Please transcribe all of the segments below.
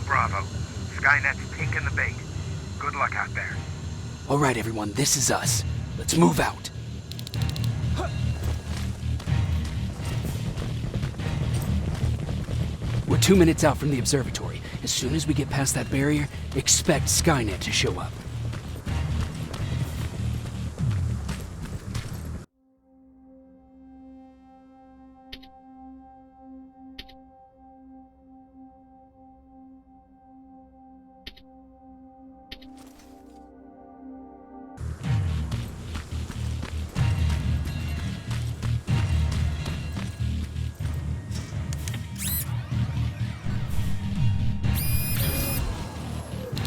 Bravo. Skynet's taking the bait. Good luck out there. All right, everyone, this is us. Let's move out. We're 2 minutes out from the observatory. As soon as we get past that barrier, expect Skynet to show up.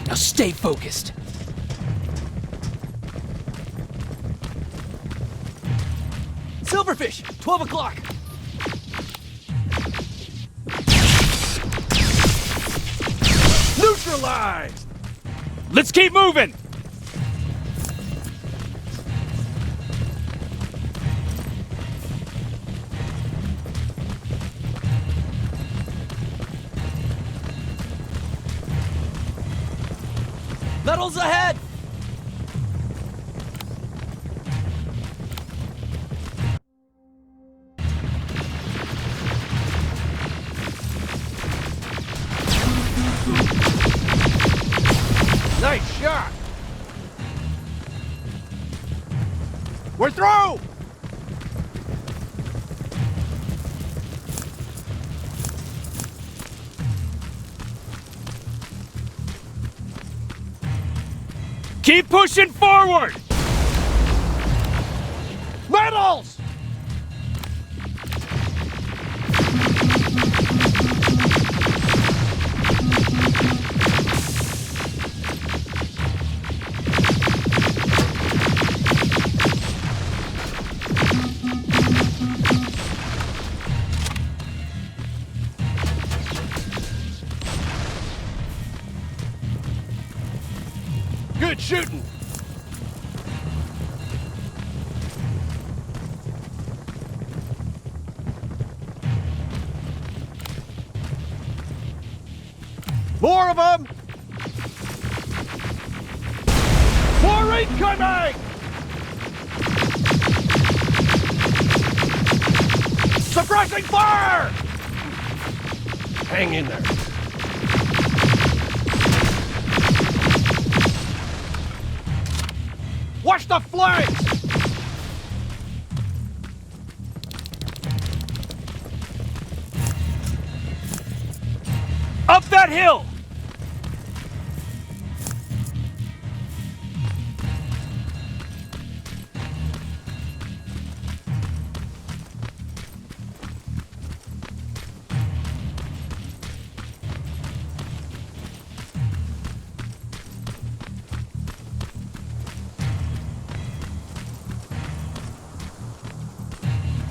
Now stay focused. Silverfish! 12 o'clock! Neutralized! Let's keep moving! Metals ahead! Nice shot! We're through! Keep pushing forward! Metals! Good shooting! More of them! More incoming! Suppressing fire! Hang in there. Watch the flanks! Up that hill!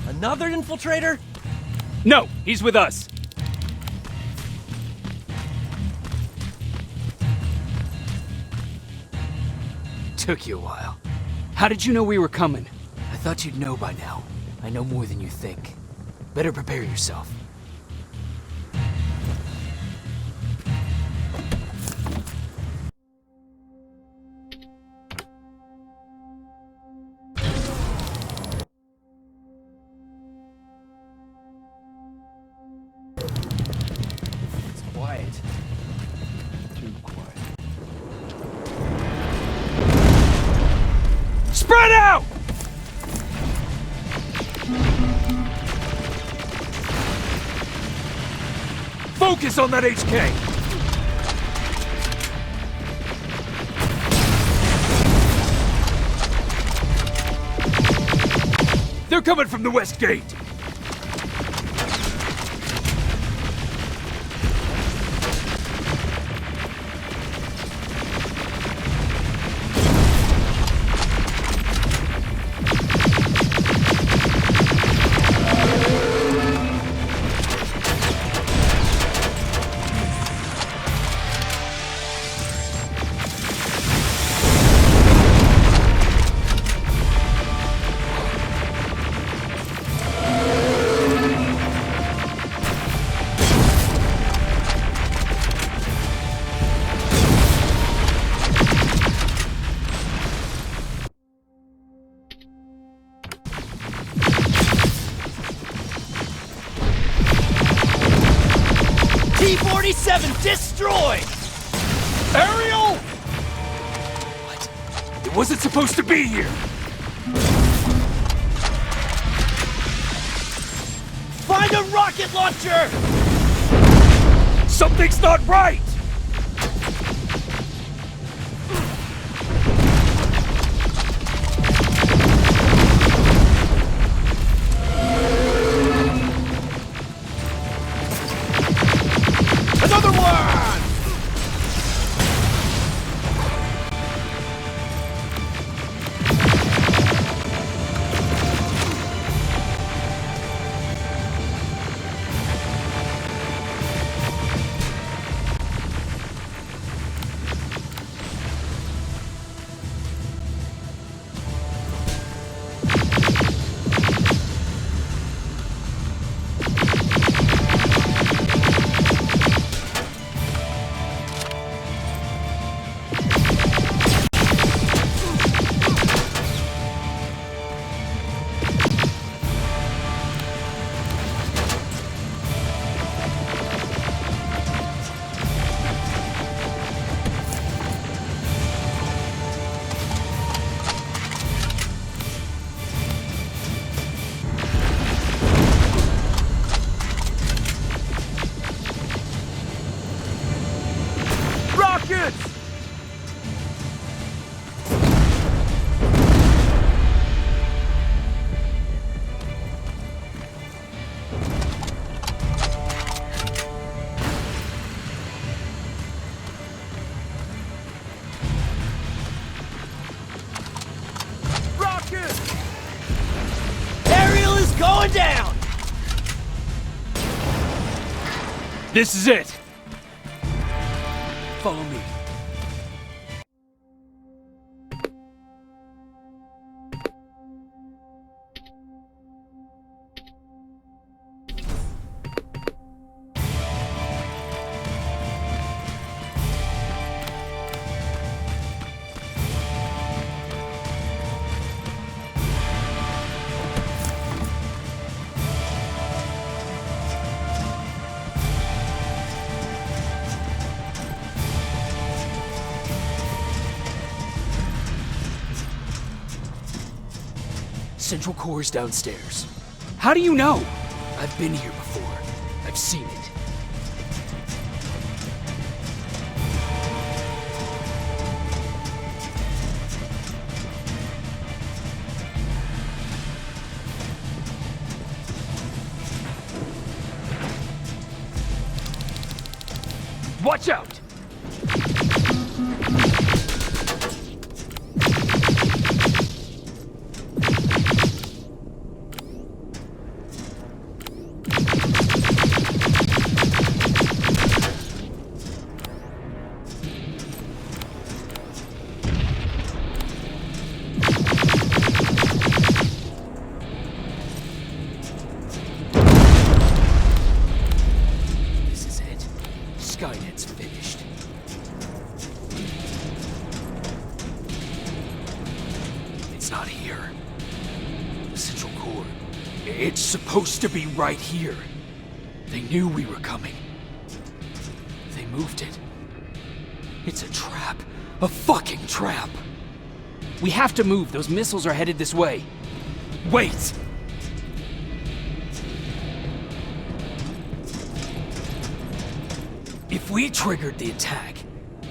Another infiltrator? No, he's with us. Took you a while. How did you know we were coming? I thought you'd know by now. I know more than you think. Better prepare yourself. It's quiet. Too quiet. Spread out! Focus on that HK! They're coming from the west gate! T-47 destroyed! Aerial! What? It wasn't supposed to be here! Find a rocket launcher! Something's not right! Another one! Aerial is going down! This is it! Follow me. Central core's downstairs. How do you know? I've been here before. I've seen it. Watch out! Skynet's finished. It's not here. The central core. It's supposed to be right here. They knew we were coming. They moved it. It's a trap. A fucking trap. We have to move. Those missiles are headed this way. Wait! If we triggered the attack,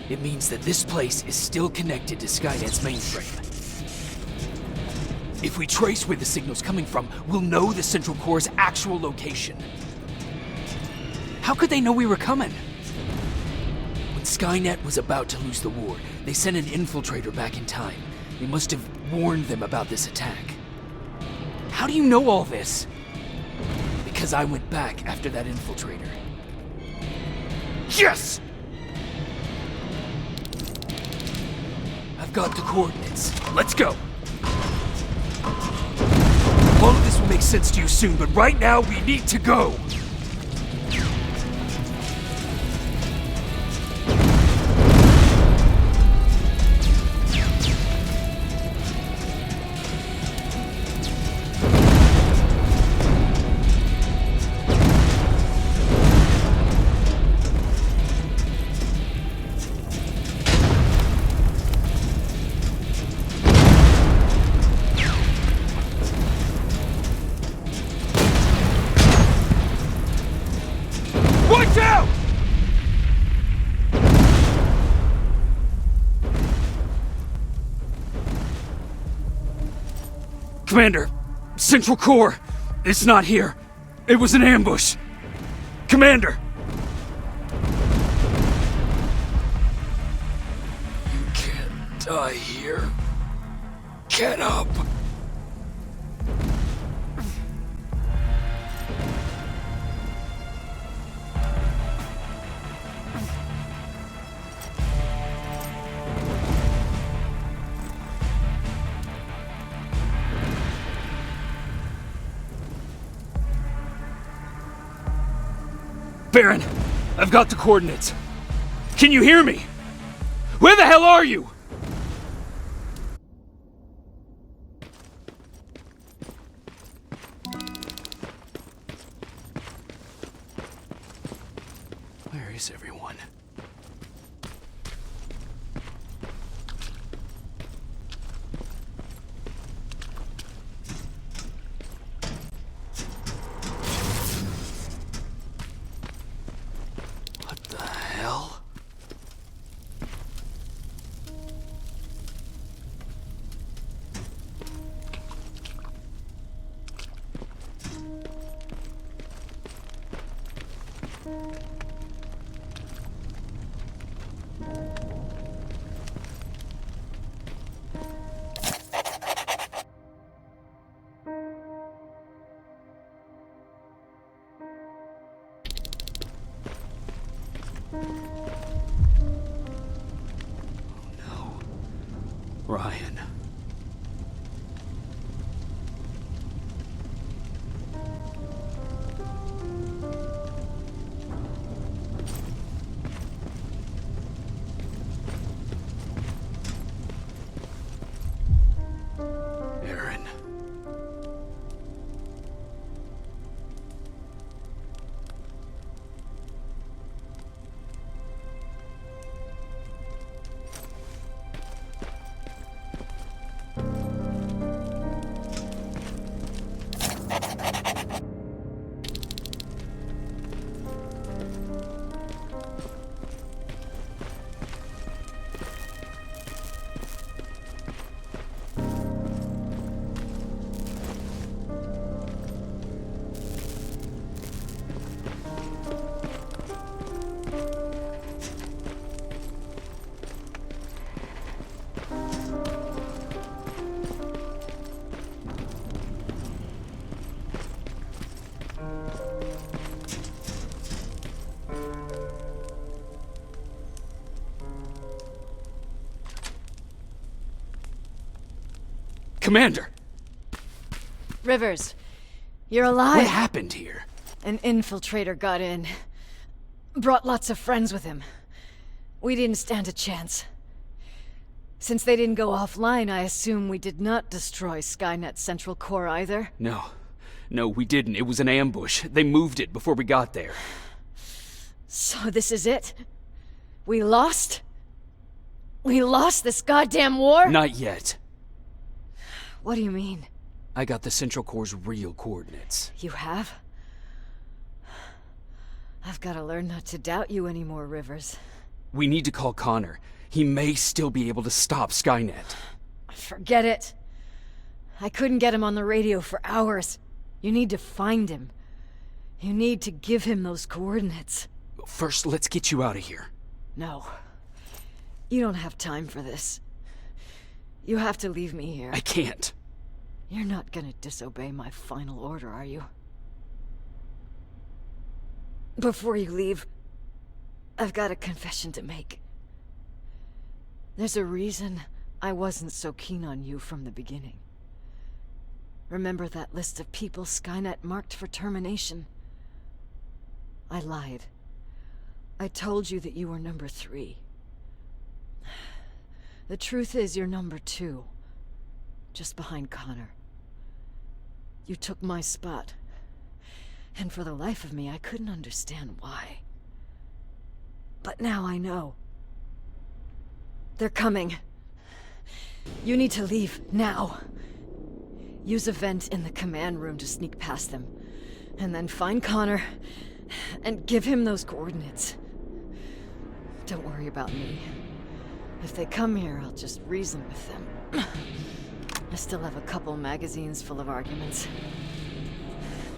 it means that this place is still connected to Skynet's mainframe. If we trace where the signal's coming from, we'll know the central core's actual location. How could they know we were coming? When Skynet was about to lose the war, they sent an infiltrator back in time. They must have warned them about this attack. How do you know all this? Because I went back after that infiltrator. Yes! I've got the coordinates. Let's go! All of this will make sense to you soon, but right now we need to go! Commander, Central Core, it's not here. It was an ambush. Commander! You can't die here. Get up! Baron, I've got the coordinates. Can you hear me? Where the hell are you? Where is everyone? What the hell? No. Ryan. Aaron. Commander! Rivers, you're alive. What happened here? An infiltrator got in. Brought lots of friends with him. We didn't stand a chance. Since they didn't go offline, I assume we did not destroy Skynet's central core either? No, we didn't. It was an ambush. They moved it before we got there. So this is it? We lost? We lost this goddamn war? Not yet. What do you mean? I got the Central Core's real coordinates. You have? I've got to learn not to doubt you anymore, Rivers. We need to call Connor. He may still be able to stop Skynet. Forget it. I couldn't get him on the radio for hours. You need to find him. You need to give him those coordinates. First, let's get you out of here. No. You don't have time for this. You have to leave me here. I can't. You're not gonna disobey my final order, are you? Before you leave, I've got a confession to make. There's a reason I wasn't so keen on you from the beginning. Remember that list of people Skynet marked for termination? I lied. I told you that you were number 3. The truth is you're number 2. Just behind Connor. You took my spot. And for the life of me, I couldn't understand why. But now I know. They're coming. You need to leave, now. Use a vent in the command room to sneak past them. And then find Connor, and give him those coordinates. Don't worry about me. If they come here, I'll just reason with them. I still have a couple magazines full of arguments.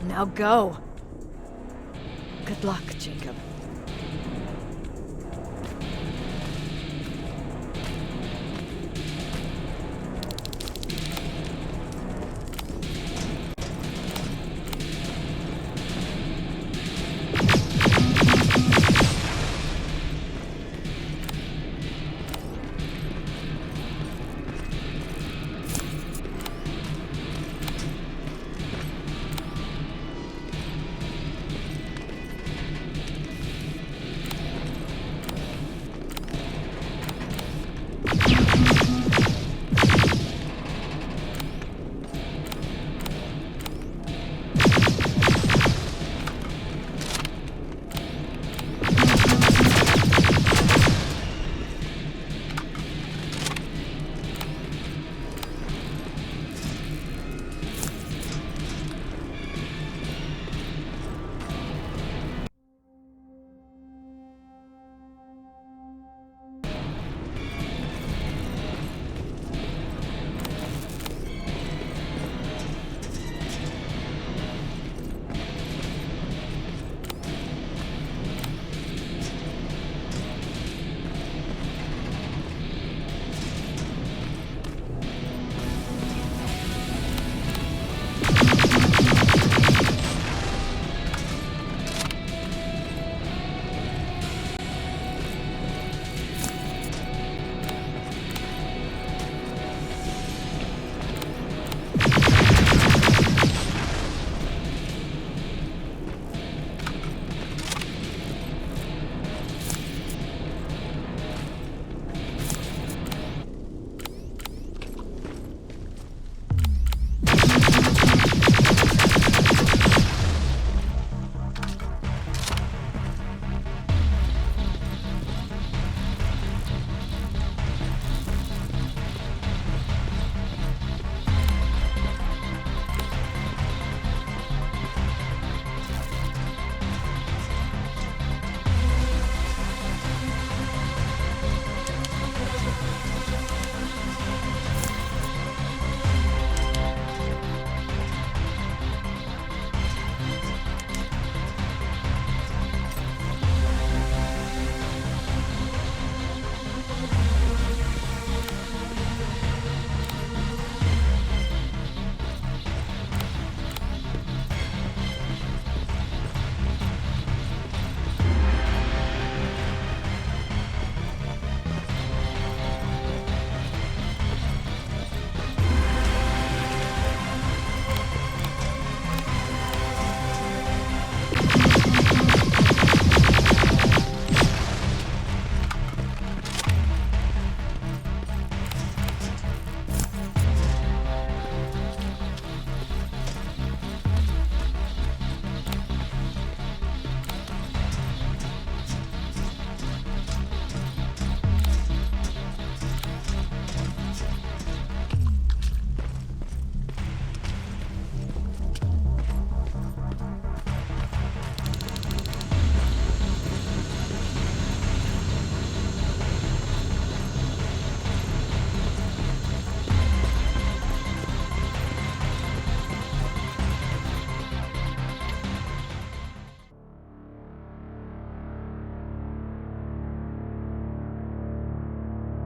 Now go! Good luck, Jacob.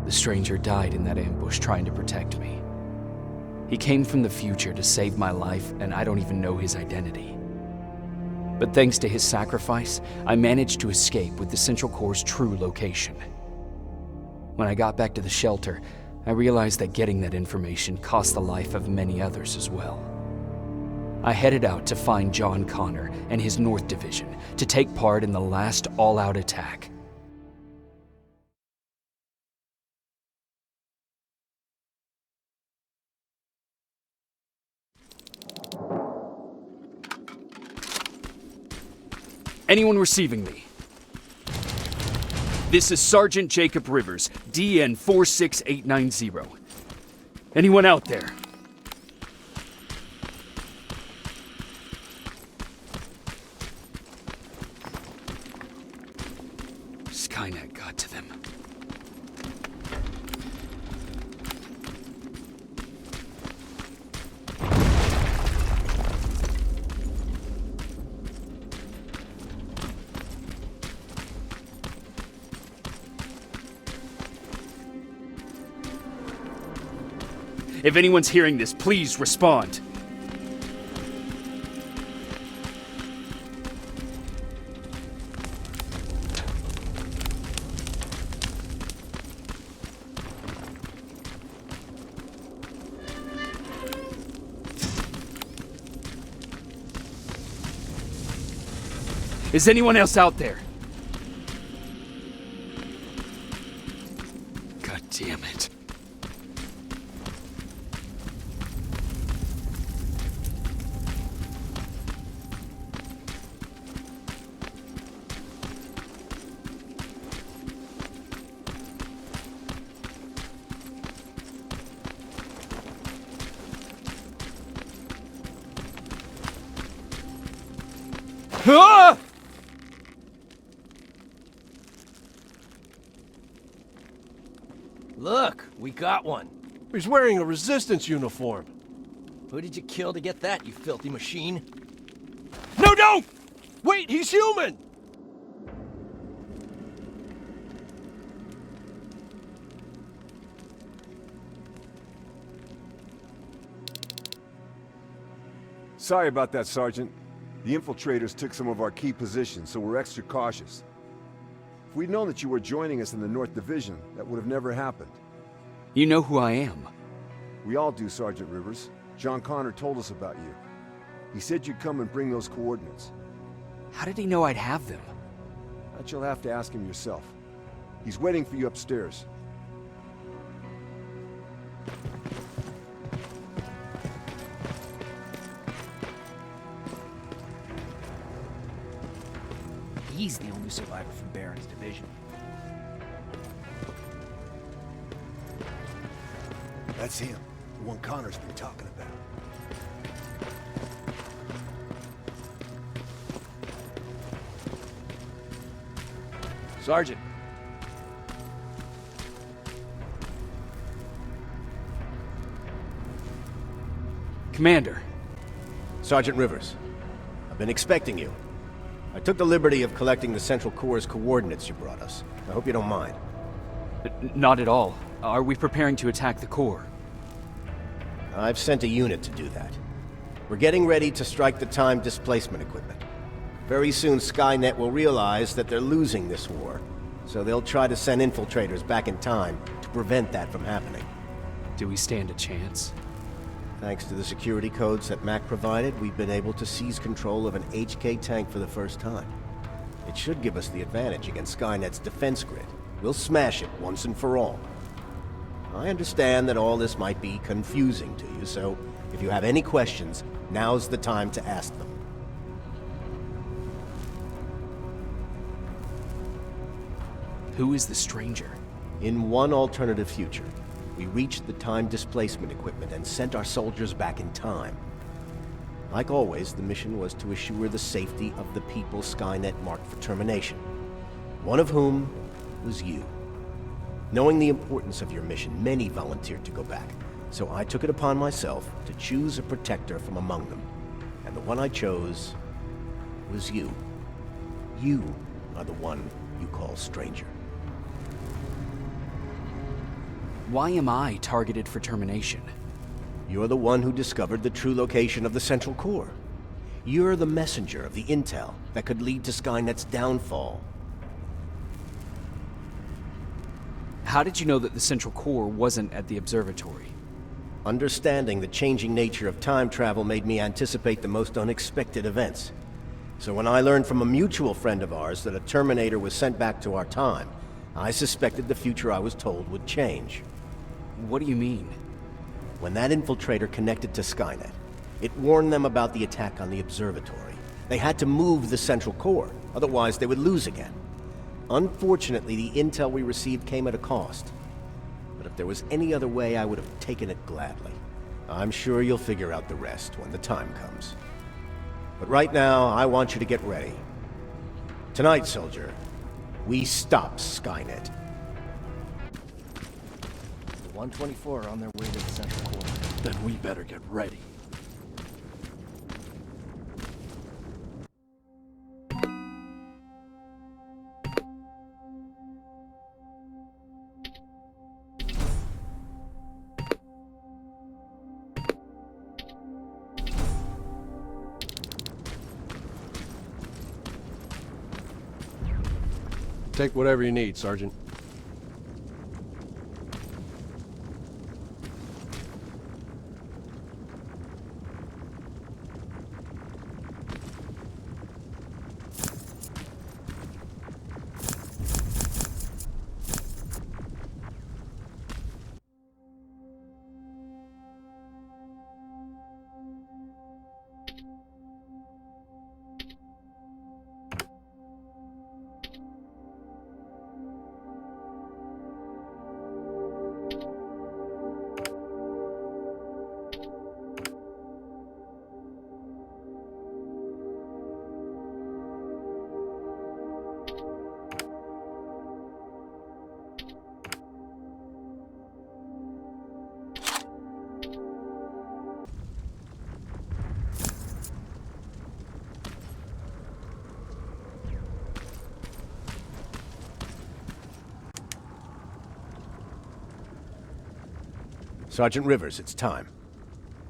The stranger died in that ambush trying to protect me. He came from the future to save my life, and I don't even know his identity. But thanks to his sacrifice, I managed to escape with the Central Core's true location. When I got back to the shelter, I realized that getting that information cost the life of many others as well. I headed out to find John Connor and his North Division to take part in the last all-out attack. Anyone receiving me? This is Sergeant Jacob Rivers, DN 46890. Anyone out there? Skynet got to them. If anyone's hearing this, please respond. Is anyone else out there? God damn it. Ah! Look, we got one. He's wearing a resistance uniform. Who did you kill to get that, you filthy machine? No, don't! Wait, he's human! Sorry about that, Sergeant. The infiltrators took some of our key positions, so we're extra cautious. If we'd known that you were joining us in the North Division, that would have never happened. You know who I am. We all do, Sergeant Rivers. John Connor told us about you. He said you'd come and bring those coordinates. How did he know I'd have them? That you'll have to ask him yourself. He's waiting for you upstairs. He's the only survivor from Baron's division. That's him. The one Connor's been talking about. Sergeant. Commander. Sergeant Rivers, I've been expecting you. I took the liberty of collecting the Central Core's coordinates you brought us. I hope you don't mind. Not at all. Are we preparing to attack the core? I've sent a unit to do that. We're getting ready to strike the time displacement equipment. Very soon Skynet will realize that they're losing this war, so they'll try to send infiltrators back in time to prevent that from happening. Do we stand a chance? Thanks to the security codes that Mac provided, we've been able to seize control of an HK tank for the first time. It should give us the advantage against Skynet's defense grid. We'll smash it once and for all. I understand that all this might be confusing to you, so if you have any questions, now's the time to ask them. Who is the stranger? In one alternative future, we reached the time displacement equipment and sent our soldiers back in time. Like always, the mission was to assure the safety of the people Skynet marked for termination. One of whom was you. Knowing the importance of your mission, many volunteered to go back, so I took it upon myself to choose a protector from among them. And the one I chose was you. You are the one you call stranger. Why am I targeted for termination? You're the one who discovered the true location of the Central Core. You're the messenger of the intel that could lead to Skynet's downfall. How did you know that the Central Core wasn't at the observatory? Understanding the changing nature of time travel made me anticipate the most unexpected events. So when I learned from a mutual friend of ours that a Terminator was sent back to our time, I suspected the future I was told would change. What do you mean? When that infiltrator connected to Skynet, it warned them about the attack on the observatory. They had to move the Central Core, otherwise they would lose again. Unfortunately, the intel we received came at a cost. But if there was any other way, I would have taken it gladly. I'm sure you'll figure out the rest when the time comes. But right now, I want you to get ready. Tonight, soldier, we stop Skynet. The 124 are on their way to the Central Core. Then we better get ready. Take whatever you need, Sergeant. Sergeant Rivers, it's time.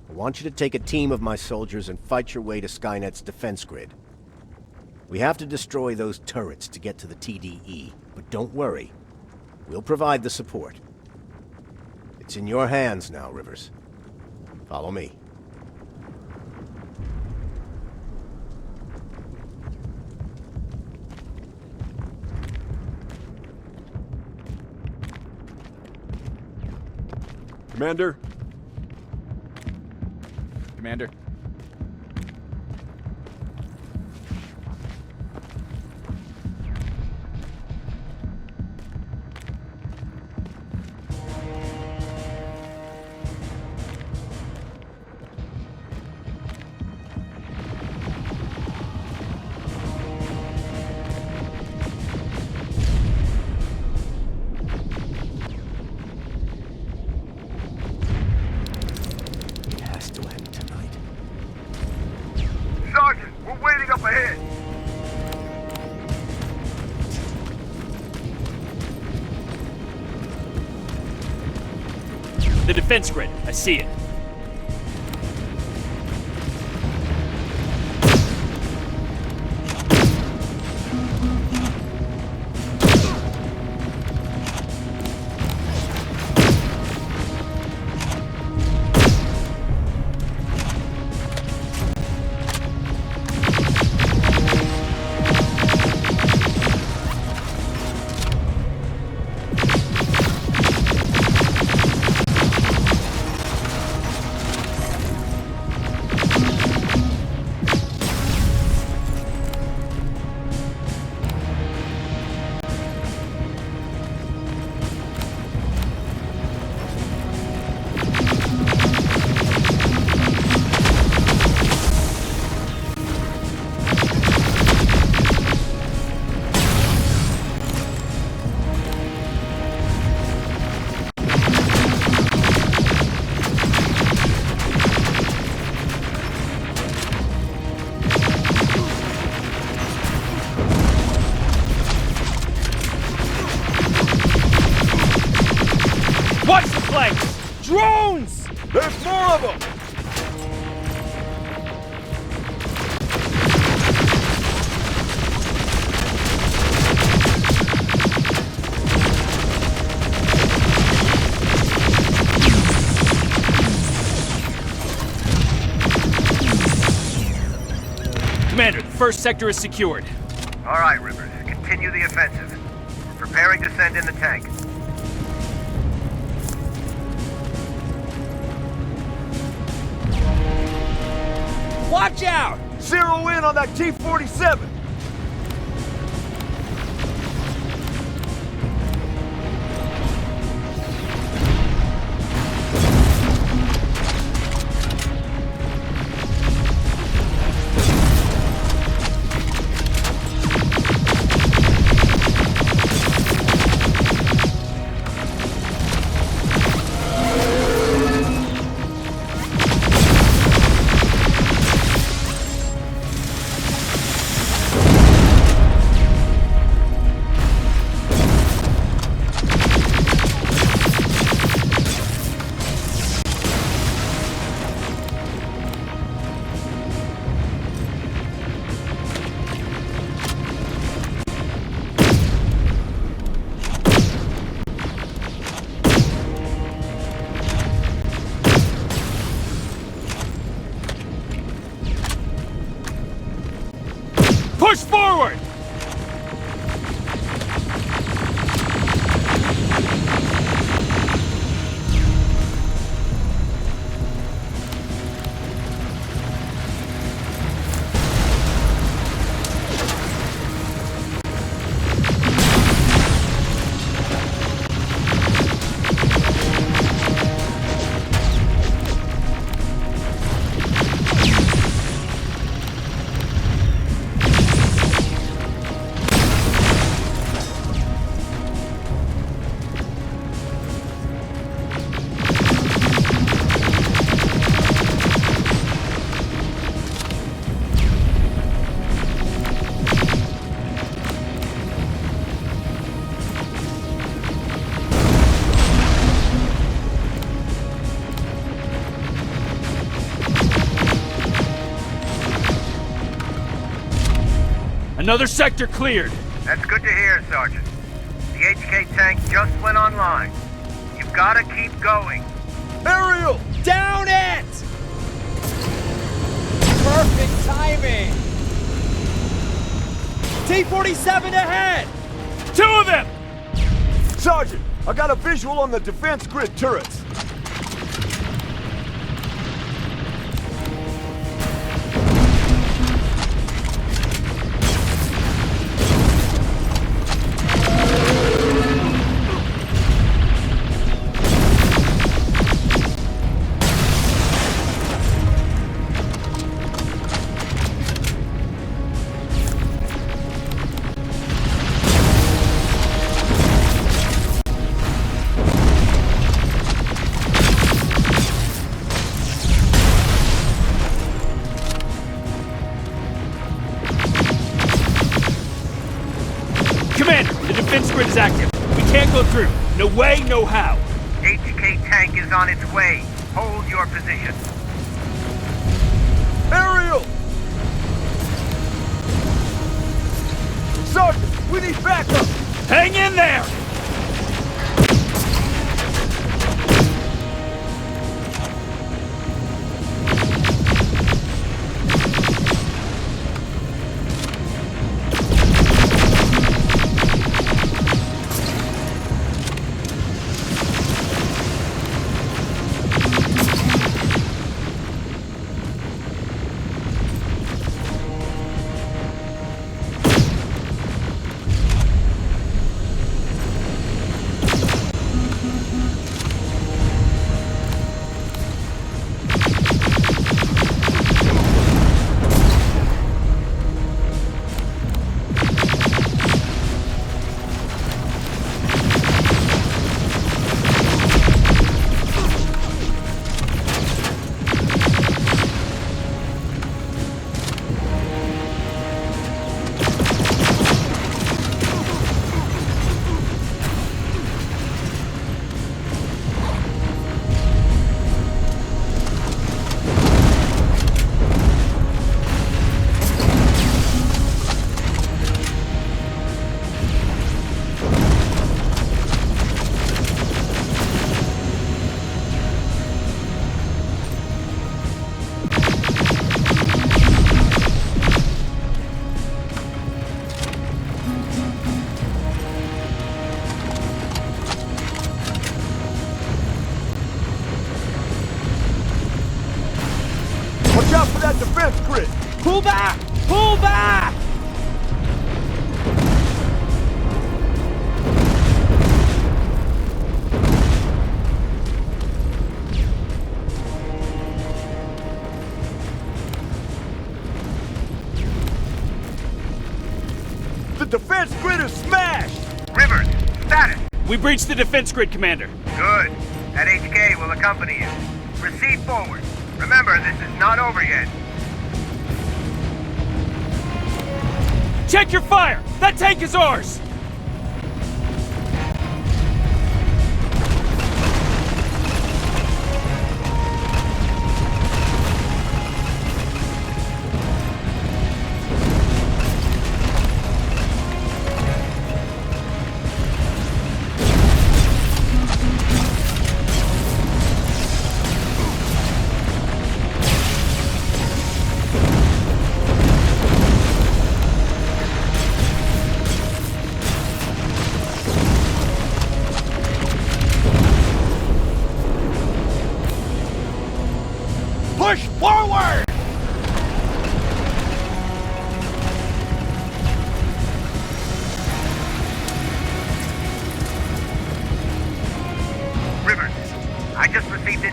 I want you to take a team of my soldiers and fight your way to Skynet's defense grid. We have to destroy those turrets to get to the TDE, but don't worry. We'll provide the support. It's in your hands now, Rivers. Follow me. Commander? Commander? Sergeant, we're waiting up ahead. The defense grid. I see it. Watch the flanks! Drones! There's more of them! Commander, the first sector is secured. All right, Rivers. Continue the offensive. We're preparing to send in the tank. Watch out! Zero in on that T-47! forward! Another sector cleared. That's good to hear, Sergeant. The HK tank just went online. You've gotta keep going. Aerial! Down it! Perfect timing! T-47 ahead! Two of them! Sergeant, I got a visual on the defense grid turrets. Commander, the defense grid is active. We can't go through. No way, no how. HK tank is on its way. Hold your position. Aerial! Sergeant, we need backup! Hang in there! Watch out for that defense grid! Pull back! Pull back! The defense grid is smashed! Rivers, status. We breached the defense grid, Commander. Good. That HK will accompany you. Proceed forward. Remember, this is not over yet. Check your fire! That tank is ours!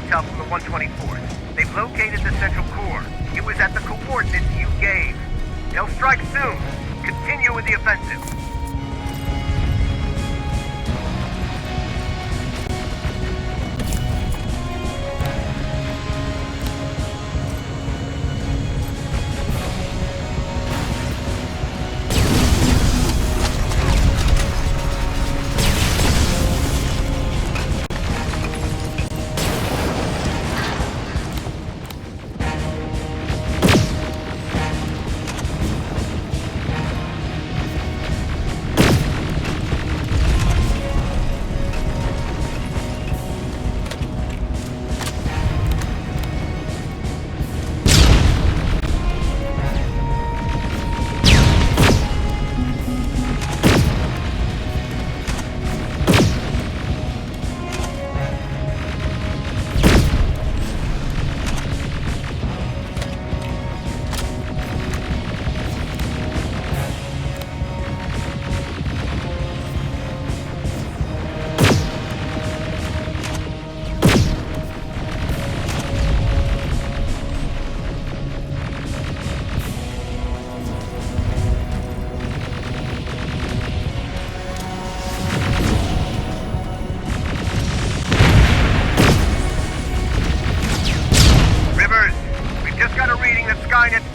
intel from the 124th. They've located the central core. It was at the coordinates you gave. They'll strike soon. Continue with the offensive.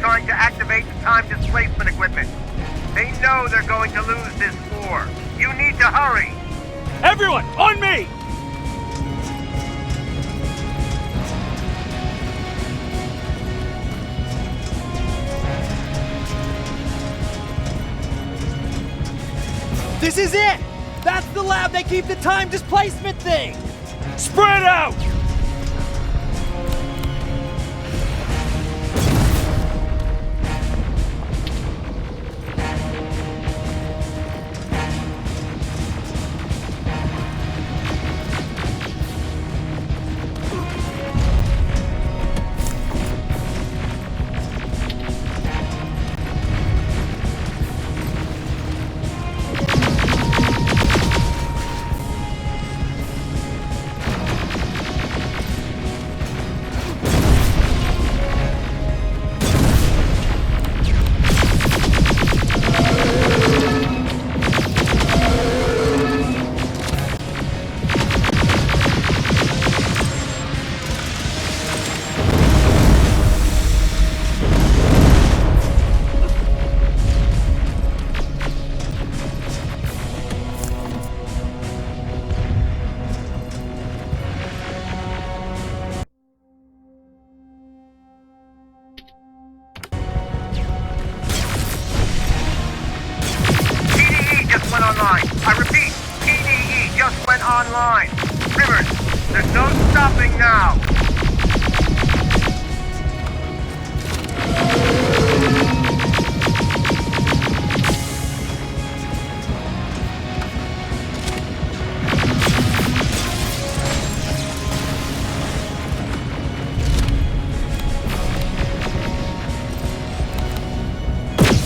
Trying to activate the time displacement equipment. They know they're going to lose this war. You need to hurry! Everyone, on me! This is it! That's the lab they keep the time displacement thing! Spread out! Online. I repeat, PDE just went online. Rivers, there's no stopping now.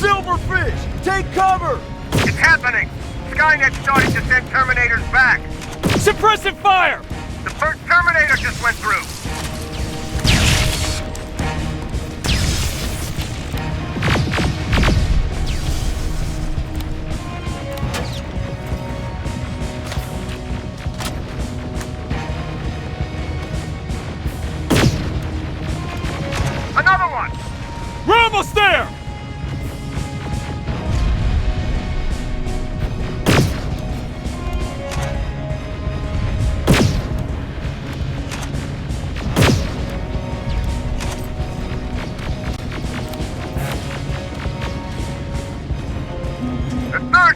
Silverfish, take cover! It's happening! Skynet's starting to send Terminators back! Suppressive fire! The first Terminator just went through! Another one! We're almost there!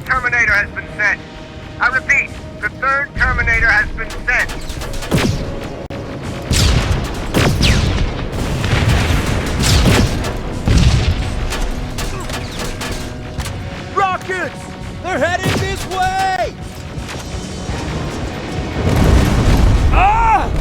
Terminator has been sent. I repeat, the third Terminator has been sent. Rockets! They're headed this way! Ah!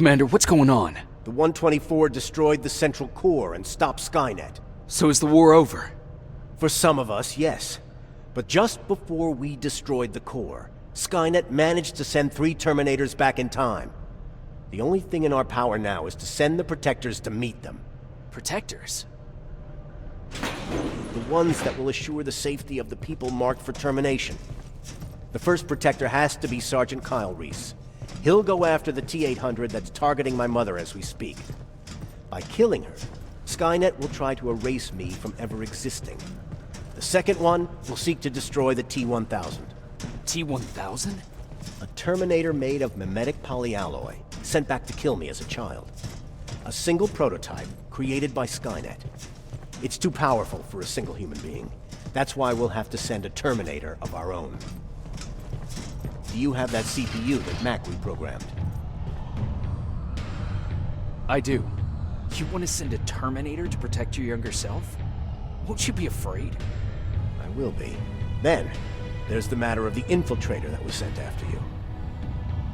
Commander, what's going on? The 124 destroyed the central core and stopped Skynet. So is the war over? For some of us, yes. But just before we destroyed the core, Skynet managed to send 3 Terminators back in time. The only thing in our power now is to send the Protectors to meet them. Protectors? The ones that will assure the safety of the people marked for termination. The first Protector has to be Sergeant Kyle Reese. He'll go after the T-800 that's targeting my mother as we speak. By killing her, Skynet will try to erase me from ever existing. The second one will seek to destroy the T-1000. T-1000? A Terminator made of mimetic polyalloy, sent back to kill me as a child. A single prototype created by Skynet. It's too powerful for a single human being. That's why we'll have to send a Terminator of our own. Do you have that CPU that Mac reprogrammed? I do. You want to send a Terminator to protect your younger self? Won't you be afraid? I will be. Then, there's the matter of the infiltrator that was sent after you.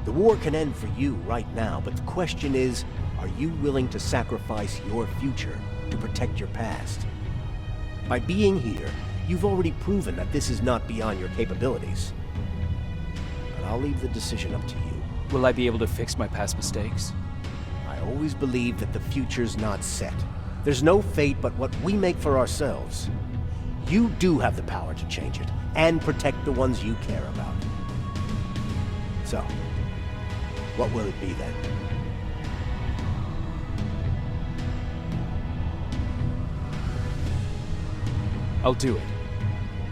The war can end for you right now, but the question is, are you willing to sacrifice your future to protect your past? By being here, you've already proven that this is not beyond your capabilities. But I'll leave the decision up to you. Will I be able to fix my past mistakes? I always believe that the future's not set. There's no fate but what we make for ourselves. You do have the power to change it, and protect the ones you care about. So, what will it be then? I'll do it.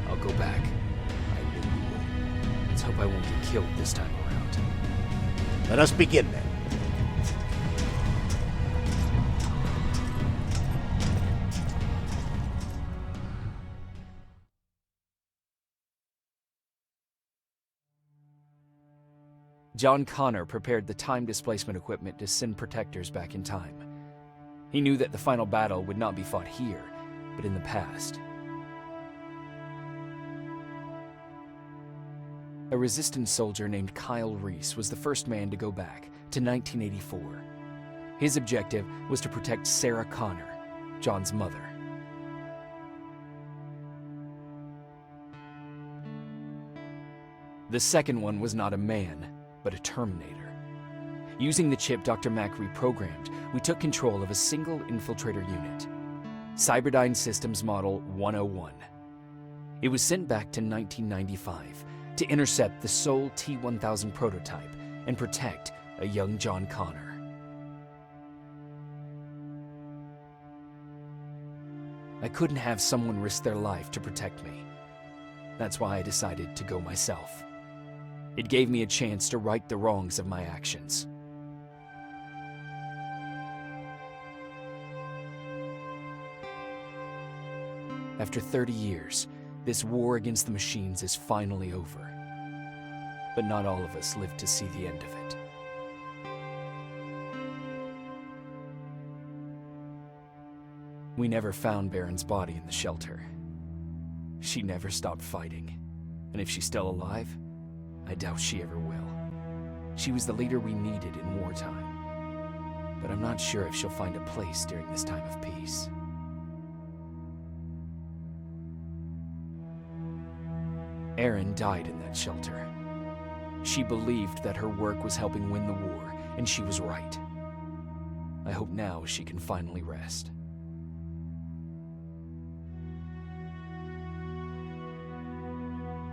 I'll go back. I knew you would. Let's hope I won't get killed this time around. Let us begin then. John Connor prepared the time displacement equipment to send Protectors back in time. He knew that the final battle would not be fought here, but in the past. A resistance soldier named Kyle Reese was the first man to go back to 1984. His objective was to protect Sarah Connor, John's mother. The second one was not a man, but a Terminator. Using the chip Dr. Mack reprogrammed, we took control of a single infiltrator unit, Cyberdyne Systems Model 101. It was sent back to 1995 to intercept the sole T-1000 prototype and protect a young John Connor. I couldn't have someone risk their life to protect me. That's why I decided to go myself. It gave me a chance to right the wrongs of my actions. After 30 years, this war against the machines is finally over. But not all of us lived to see the end of it. We never found Baron's body in the shelter. She never stopped fighting, and if she's still alive, I doubt she ever will. She was the leader we needed in wartime, but I'm not sure if she'll find a place during this time of peace. Erin died in that shelter. She believed that her work was helping win the war, and she was right. I hope now she can finally rest.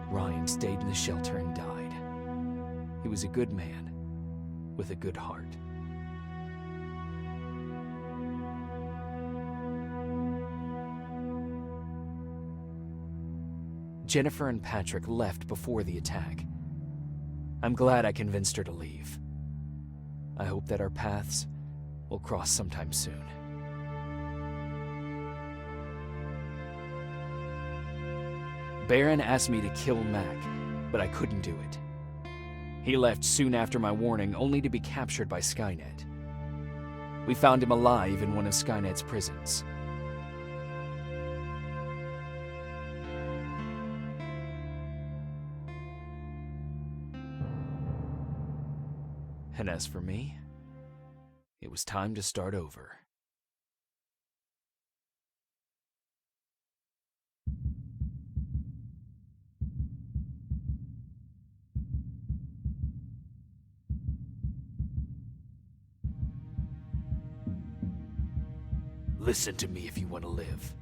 Ryan stayed in the shelter and died. He was a good man, with a good heart. Jennifer and Patrick left before the attack. I'm glad I convinced her to leave. I hope that our paths will cross sometime soon. Baron asked me to kill Mac, but I couldn't do it. He left soon after my warning, only to be captured by Skynet. We found him alive in one of Skynet's prisons. And as for me, It was time to start over. Listen to me if you want to live.